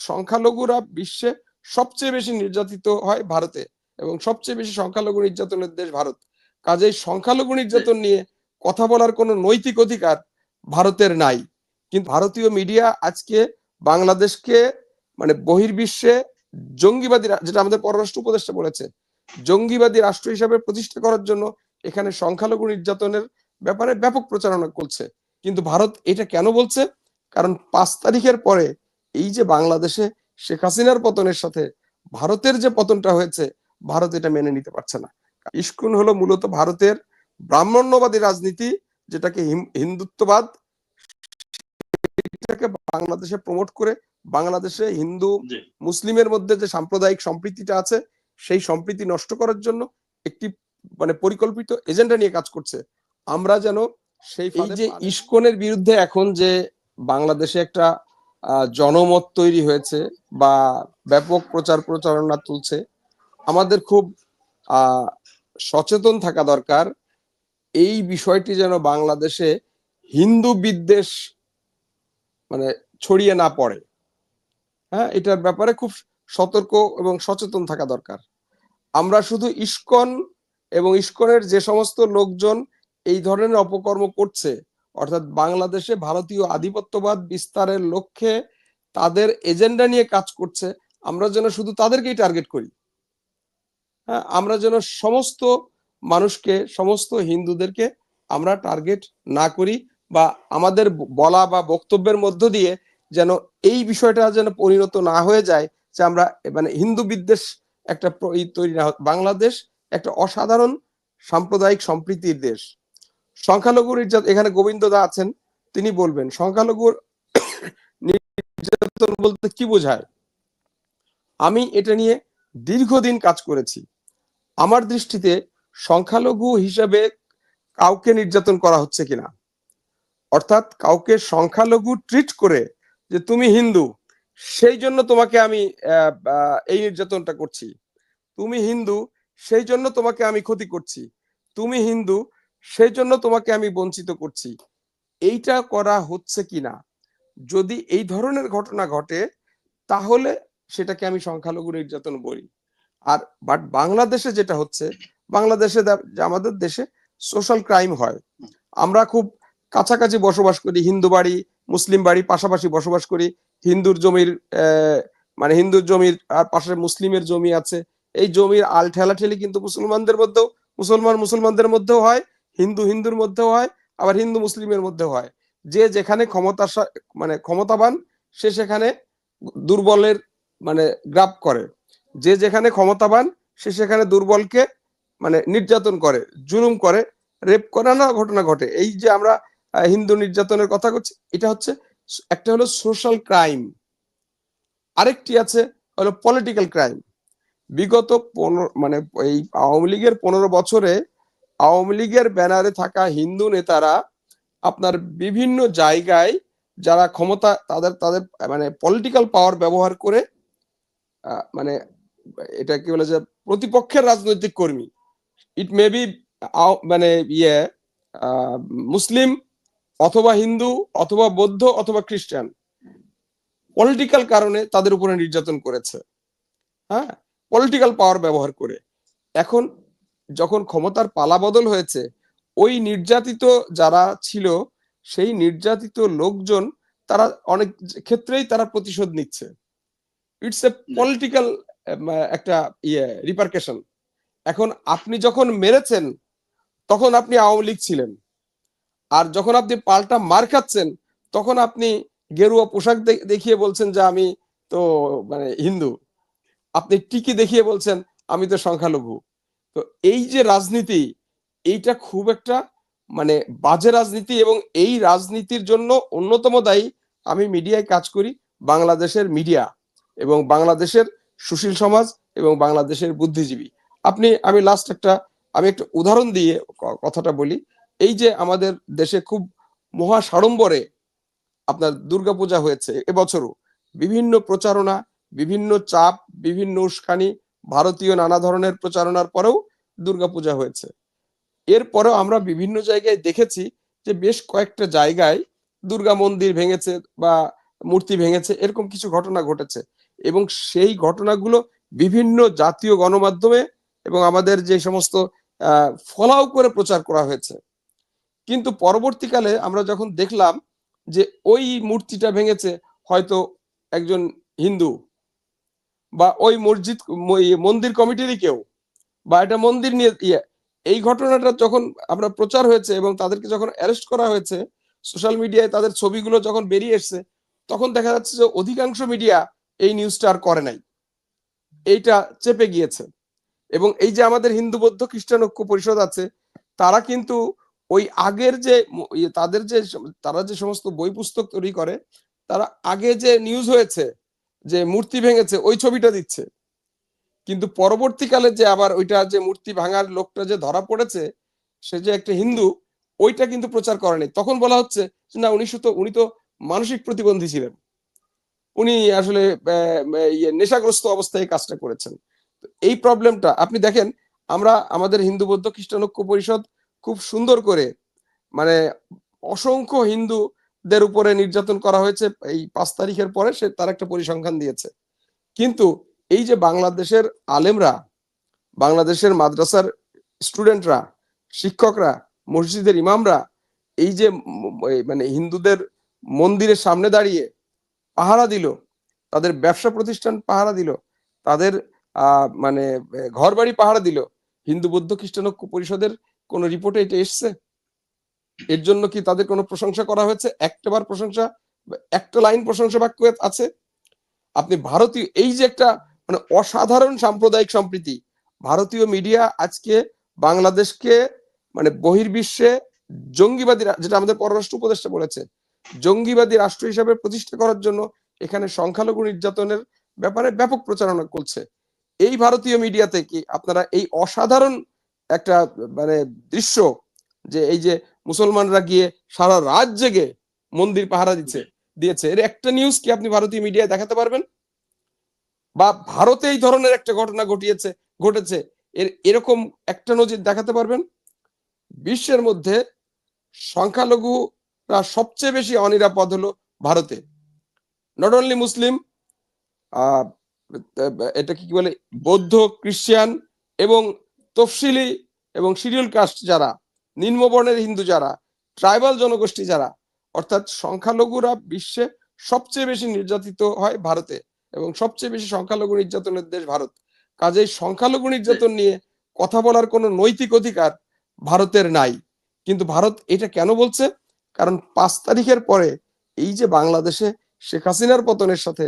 সংখ্যালঘুরা বিশ্বে সবচেয়ে বেশি নির্যাতিত হয় ভারতে, এবং সবচেয়ে বেশি সংখ্যালঘু নির্যাতনের দেশ ভারত। কাজেই সংখ্যালঘু নির্যাতন নিয়ে কথা বলার কোনো নৈতিক অধিকার ভারতের নাই। কিন্তু ভারতীয় মিডিয়া আজকে বাংলাদেশকে মানে বহির্বিশ্বে জঙ্গিবাদী, যেটা আমাদের পররাষ্ট্র উপদেষ্টা বলেছে, জঙ্গিবাদী রাষ্ট্র হিসাবে প্রতিষ্ঠা করার জন্য এখানে সংখ্যালঘু নির্যাতনের ব্যাপারে ব্যাপক প্রচারণা করছে। কিন্তু ভারত এটা কেন বলছে? কারণ 5 তারিখের পরে এই যে বাংলাদেশে শেখ হাসিনার পতনের সাথে ভারতের যে পতনটা হয়েছে, ভারত এটা মেনে নিতে পারছে না। ইস্কন হলো মূলত ভারতের ব্রাহ্মণ্যবাদী রাজনীতি, যেটাকে হিন্দুত্ববাদ, এটাকে বাংলাদেশে প্রমোট করে বাংলাদেশে হিন্দু মুসলিমের মধ্যে যে সাম্প্রদায়িক সম্প্রীতিটা আছে সেই সম্প্রীতি নষ্ট করার জন্য একটি মানে পরিকল্পিত এজেন্ডা নিয়ে কাজ করছে। আমরা যেন সেই যে ইস্কনের বিরুদ্ধে এখন যে বাংলাদেশে একটা জনমত তৈরি হয়েছে বা ব্যাপক প্রচার প্রচারণা তুলছে, আমাদের খুব সচেতন থাকা দরকার এই বিষয়টি যেন বাংলাদেশে হিন্দু বিদ্বেষ মানে ছড়িয়ে না পড়ে। হ্যাঁ, এটার ব্যাপারে খুব সতর্ক এবং সচেতন থাকা দরকার। আমরা শুধু ইস্কন এবং ইস্কনের যে সমস্ত লোকজন এই ধরনের অপকর্ম করছে, অর্থাৎ বাংলাদেশে ভারতীয় আধিপত্যবাদ বিস্তারের লক্ষ্যে তাদের এজেন্ডা নিয়ে কাজ করছে, আমরা যেন শুধু তাদেরকেই টার্গেট করি। হ্যাঁ, আমরা যেন সমস্ত মানুষকে, সমস্ত হিন্দুদেরকে আমরা টার্গেট না করি, বা আমাদের বলা বা বক্তব্যের মধ্য দিয়ে যেন এই বিষয়টা যেন পরিণত না হয়ে যায় যে আমরা মানে হিন্দু বিদ্বেষ একটা তৈরি না। বাংলাদেশ একটা অসাধারণ সাম্প্রদায়িক সম্প্রীতির দেশ। সংখ্যালঘুর নির্যাতন, এখানে গোবিন্দ দা আছেন, তিনি বলবেন সংখ্যালঘুর নির্যাতন বলতে কি বোঝায়। আমি এটা নিয়ে দীর্ঘদিন কাজ করেছি। আমার দৃষ্টিতে সংখ্যালঘু হিসাবে কাউকে নির্যাতন করা হচ্ছে কিনা, অর্থাৎ কাউকে সংখ্যালঘু ট্রিট করে যে তুমি হিন্দু সেই জন্য তোমাকে আমি এই নির্যাতনটা করছি, তুমি হিন্দু সেই জন্য তোমাকে আমি ক্ষতি করছি, তুমি হিন্দু সেই জন্য তোমাকে আমি বঞ্চিত করছি, এইটা করা হচ্ছে কিনা। যদি এই ধরনের ঘটনা ঘটে তাহলে সেটাকে আমি সংখ্যালঘু নির্যাতন বলি। আর বাট বাংলাদেশে যেটা হচ্ছে, বাংলাদেশে আমাদের দেশে সোশ্যাল ক্রাইম হয়, আমরা খুব কাছাকাছি বসবাস করি, হিন্দু বাড়ি মুসলিম বাড়ি পাশাপাশি বসবাস করি, হিন্দুর জমির মানে হিন্দুর জমির আর পাশে মুসলিমের জমি আছে, এই জমির আল ঠেলাঠেলি কিন্তু মুসলমানদের মধ্যেও, মুসলমানদের মধ্যেও হয়, হিন্দুর মধ্যেও হয়, আবার হিন্দু মুসলিমের মধ্যেও হয়। যে যেখানে মানে ক্ষমতাবান সে সেখানে দুর্বলের মানে গ্রাপ করে, যে যেখানে ক্ষমতাবান সে সেখানে দুর্বলকে মানে নির্যাতন করে, জুলুম করে, রেপ করে, না ঘটনা ঘটে। এই যে আমরা হিন্দু নির্যাতনের কথা করছি, এটা হচ্ছে একটা হলো সোশ্যাল ক্রাইম, আরেকটি আছে হলো পলিটিক্যাল ক্রাইম। বিগত মানে এই আওয়ামী লীগের 15 বছরে আওয়ামী লীগের ব্যানারে থাকা হিন্দু নেতারা আপনার বিভিন্ন জায়গায় যারা ক্ষমতা তাদের তাদের মানে পলিটিক্যাল পাওয়ার ব্যবহার করে মানে এটা কি বলে যে প্রতিপক্ষের রাজনৈতিক কর্মী, ইট মে বি মানে মুসলিম অথবা হিন্দু অথবা বৌদ্ধ অথবা খ্রিস্টান, পলিটিক্যাল কারণে তাদের উপরে নির্যাতন করেছে। হ্যাঁ, পলিটিক্যাল পাওয়ার ব্যবহার করে। এখন যখন ক্ষমতার পালা বদল হয়েছে, ওই নির্যাতিত যারা ছিল সেই নির্যাতিত লোকজন তারা অনেক ক্ষেত্রেই তারা প্রতিশোধ নিচ্ছে। ইটস এ পলিটিক্যাল একটা রিপারকেশন। এখন আপনি যখন মেরেছেন তখন আপনি আওয়ামী লীগ ছিলেন, আর যখন আপনি পাল্টা মার খাচ্ছেন তখন আপনি গেরুয়া পোশাক দেখিয়ে বলছেন যে আমি তো মানে হিন্দু, আপনি টিকি দেখিয়ে বলছেন আমি তো সংখ্যালঘু। তো এই যে রাজনীতি, এইটা খুব একটা মানে বাজে রাজনীতি, এবং এই রাজনীতির জন্য অন্যতম দায়ী, আমি মিডিয়ায় কাজ করি, বাংলাদেশের মিডিয়া এবং বাংলাদেশের সুশীল সমাজ এবং বাংলাদেশের বুদ্ধিজীবী। আমি লাস্ট আমি একটা উদাহরণ দিয়ে কথাটা বলি। এই যে আমাদের দেশে খুব মহা সাড়ম্বরে আপনার দুর্গাপূজা হয়েছে এবছরও, বিভিন্ন প্রচারণা, বিভিন্ন চাপ, বিভিন্ন উস্কানি, ভারতীয় নানা ধরনের প্রচারণার পরেও দুর্গাপূজা হয়েছে। এরপরেও আমরা বিভিন্ন জায়গায় দেখেছি যে বেশ কয়েকটা জায়গায় দুর্গা মন্দির ভেঙেছে বা মূর্তি ভেঙেছে, এরকম কিছু ঘটনা ঘটেছে এবং সেই ঘটনাগুলো বিভিন্ন জাতীয় গণমাধ্যমে এবং আমাদের যে সমস্ত ফলাও করে প্রচার করা হয়েছে। কিন্তু পরবর্তীকালে আমরা যখন দেখলাম যে ওই মূর্তিটা ভেঙেছে হয়তো একজন হিন্দু বা ওই মন্দির কমিটিরই কেউ, বা এটা মন্দির নিয়ে এই ঘটনাটা যখন আমরা প্রচার হয়েছে এবং তাদেরকে যখন অ্যারেস্ট করা হয়েছে, সোশ্যাল মিডিয়ায় তাদের ছবিগুলো যখন বেরিয়ে এসছে, তখন দেখা যাচ্ছে যে অধিকাংশ মিডিয়া এই নিউজটা আর করে নাই, এইটা চেপে গিয়েছে। এবং এই যে আমাদের হিন্দু বৌদ্ধ খ্রিস্টান ঐক্য পরিষদ আছে, তারা কিন্তু ওই আগের যে তাদের যে তারা যে সমস্ত বই পুস্তক তৈরি করে, তারা আগে যে নিউজ হয়েছে যে মূর্তি ভেঙেছে ওই ছবিটা দিচ্ছে, কিন্তু পরবর্তীকালে যে আবার ওইটা যে মূর্তি ভাঙার লোকটা যে ধরা পড়েছে, সে যে একটা হিন্দু, ওইটা কিন্তু প্রচার করেনি। তখন বলা হচ্ছে না উনি তো মানসিক প্রতিবন্ধী ছিলেন, উনি আসলে নেশাগ্রস্ত অবস্থায় কাজটা করেছেন। এই প্রবলেমটা আপনি দেখেন, আমরা আমাদের হিন্দু বৌদ্ধ খ্রিস্টান ঐক্য পরিষদ খুব সুন্দর করে মানে অসংখ্য হিন্দুদের উপরে নির্যাতন করা হয়েছে এই 5 তারিখের পরে, সে তার একটা পরিসংখ্যান দিয়েছে। কিন্তু এই যে বাংলাদেশের আলেমরা, বাংলাদেশের মাদ্রাসার স্টুডেন্টরা, শিক্ষকরা, মসজিদের ইমামরা এই যে মানে হিন্দুদের মন্দিরের সামনে দাঁড়িয়ে পাহারা দিল, তাদের ব্যবসা প্রতিষ্ঠান পাহারা দিল, তাদের মানে ঘর বাড়ি পাহারা দিল, হিন্দু বৌদ্ধ খ্রিস্টান ঐক্য পরিষদের কোন রিপোর্টে এটা এসছে? এর জন্য কি তাদের কোনো প্রশংসা করা হয়েছে? একটাবার প্রশংসা, একটা লাইন প্রশংসা বাক্য আছে? আপনি ভারতীয় এই যে একটা মানে অসাধারণ সাম্প্রদায়িক সম্প্রীতি, ভারতীয় মিডিয়া আজকে বাংলাদেশকে মানে বহির্বিশ্বে জঙ্গিবাদী, যেটা আমাদের পররাষ্ট্র উপদেষ্টা বলেছে, জঙ্গিবাদী রাষ্ট্র হিসাবে প্রতিষ্ঠা করার জন্য এখানে সংখ্যালঘু নির্যাতনের ব্যাপারে ব্যাপক প্রচারণা করছে। এই ভারতীয় মিডিয়াতে কি আপনারা এই অসাধারণ একটা মানে দৃশ্য, যে এই যে মুসলমানরা গিয়ে সারা রাত জেগে মন্দির পাহারা দিয়েছে, এর একটা নিউজ কি আপনি ভারতীয় মিডিয়ায় দেখাতে পারবেন? বা ভারতে এই ধরনের একটা ঘটনা ঘটেছে এরকম একটা নজির দেখাতে পারবেন? বিশ্বের মধ্যে সংখ্যালঘুরা সবচেয়ে বেশি অনিরাপদ হলো ভারতে। নট অনলি মুসলিম, এটা কি বলে, বৌদ্ধ, খ্রিস্টান এবং তফসিলি এবং শিডিউল কাস্ট যারা, নিম্নবর্ণের হিন্দু যারা, ট্রাইবাল জনগোষ্ঠী যারা, অর্থাৎ সংখ্যালঘুরা বিশ্বে সবচেয়ে বেশি নির্যাতিত হয় ভারতে, এবং সবচেয়ে বেশি সংখ্যালঘু নির্যাতনের দেশ ভারত। কাজেই সংখ্যালঘু নির্যাতন নিয়ে কথা বলার কোনো নৈতিক অধিকার ভারতের নাই। কিন্তু ভারত এটা কেন বলছে? কারণ 5 তারিখের পরে এই যে বাংলাদেশে শেখ হাসিনার পতনের সাথে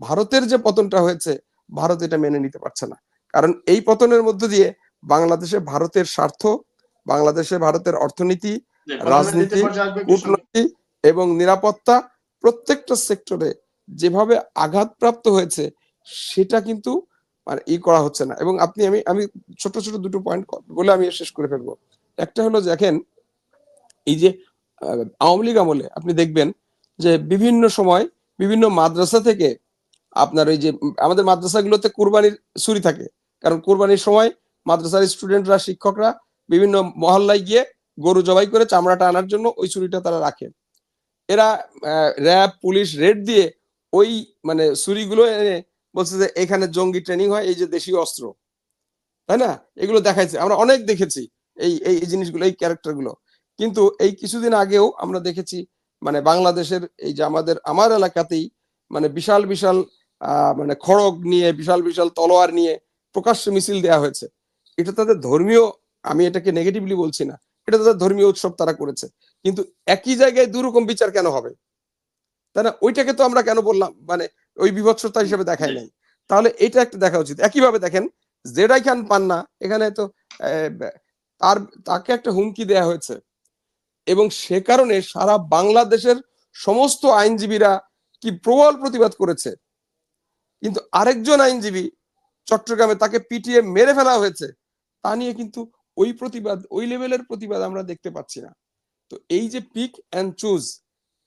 ভারতের যে পতনটা হয়েছে, ভারত এটা মেনে নিতে পারছে না। কারণ এই পতনের মধ্য দিয়ে বাংলাদেশে ভারতের স্বার্থ, বাংলাদেশে ভারতের অর্থনীতি, রাজনীতি, কূটনীতি এবং নিরাপত্তা প্রত্যেকটা সেক্টরে যেভাবে আঘাতপ্রাপ্ত হয়েছে, সেটা কিন্তু মানে করা হচ্ছে না। এবং আমি ছোট ছোট দুটো পয়েন্ট বলে আমি শেষ করে ফেলবো। একটা হলো দেখেন, এই যে আওয়ামী লীগ আমলে আপনি দেখবেন যে বিভিন্ন সময় বিভিন্ন মাদ্রাসা থেকে আপনার ওই যে আমাদের মাদ্রাসাগুলোতে কুরবানির ছুরি থাকে, কারণ কুরবানির সময় মাদ্রাসার স্টুডেন্টরা, শিক্ষকরা বিভিন্ন মহল্লায় গিয়ে গরু জবাই করে চামড়াটা আনার জন্য ওই ছুরিটা তারা রাখে। এরা র্যাব পুলিশ রেড দিয়ে ওই মানে ছুরিগুলো এনে বলছে যে এখানে জঙ্গি ট্রেনিং হয়, এই যে দেশীয় অস্ত্র, তাই না? এগুলো দেখাইছে, আমরা অনেক দেখেছি এই এই জিনিসগুলো, এই ক্যারেক্টার গুলো। কিন্তু এই কিছুদিন আগেও আমরা দেখেছি মানে বাংলাদেশের এই যে আমার এলাকাতেই মানে বিশাল বিশাল মানে খড়গ নিয়ে, বিশাল বিশাল তলোয়ার নিয়ে প্রকাশ্যে মিছিল দেওয়া হয়েছে। এটা তাদের ধর্মীয়, আমি এটাকে নেগেটিভলি বলছি না, এটা তাদের ধর্মীয় উৎসব তারা করেছে। কিন্তু একই জায়গায় দুরকম বিচার কেন হবে? তাই না? ওইটাকে তো আমরা কেন বললাম মানে ওই বিভৎসতা হিসেবে দেখাই নাই? তাহলে এটা একটা দেখা উচিত। একইভাবে দেখেন জেডাই খান পান্না, এখানে তো তাকে একটা হুমকি দেয়া হয়েছে এবং সে কারণে সারা বাংলাদেশের সমস্ত আইনজীবীরা কি প্রবল প্রতিবাদ করেছে। কিন্তু আরেকজন আইনজীবী চট্টগ্রামে তাকে পিটিয়ে মেরে ফেলা হয়েছে, তা নিয়ে কিন্তু ওই প্রতিবাদ, ওই লেভেলের প্রতিবাদ আমরা দেখতে পাচ্ছি না। তো এই যে পিক অ্যান্ড চুজ,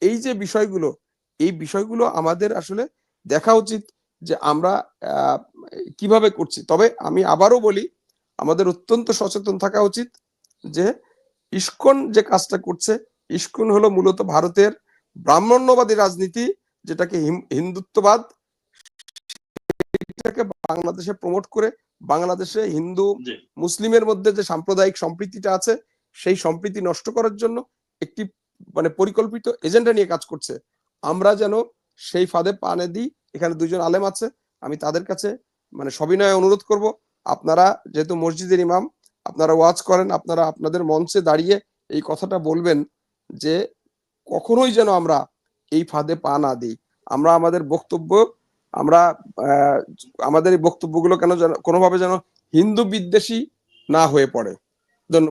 এই যে বিষয়গুলো, এই বিষয়গুলো আমাদের আসলে দেখা উচিত যে আমরা কিভাবে করছি। তবে আমি আবারও বলি, আমাদের অত্যন্ত সচেতন থাকা উচিত যে ইসকন যে কাজটা করছে, ইসকন হলো মূলত ভারতের ব্রাহ্মণ্যবাদী রাজনীতি, যেটাকে হিন্দুত্ববাদ, এটাকে বাংলাদেশে প্রমোট করে বাংলাদেশে হিন্দু মুসলিমের মধ্যে যে সাম্প্রদায়িক সম্প্রীতিটা আছে সেই সম্প্রীতি নষ্ট করার জন্য একটি মানে পরিকল্পিত এজেন্ডা নিয়ে কাজ করছে। আমরা যেন সেই ফাঁদে পা না দিই। এখানে দুইজন আলেম আছে, আমি তাদের কাছে মানে সবিনয়ে অনুরোধ করব, আপনারা যেহেতু মসজিদের ইমাম, আপনারা ওয়াজ করেন, আপনারা আপনাদের মঞ্চে দাঁড়িয়ে এই কথাটা বলবেন যে কখনোই যেন আমরা এই ফাঁদে পা না দিই। আমরা আমাদের বক্তব্য, আমরা আমাদের এই বক্তব্যগুলো কেন যেন কোনোভাবে যেন হিন্দু বিদ্বেষী না হয়ে পড়ে।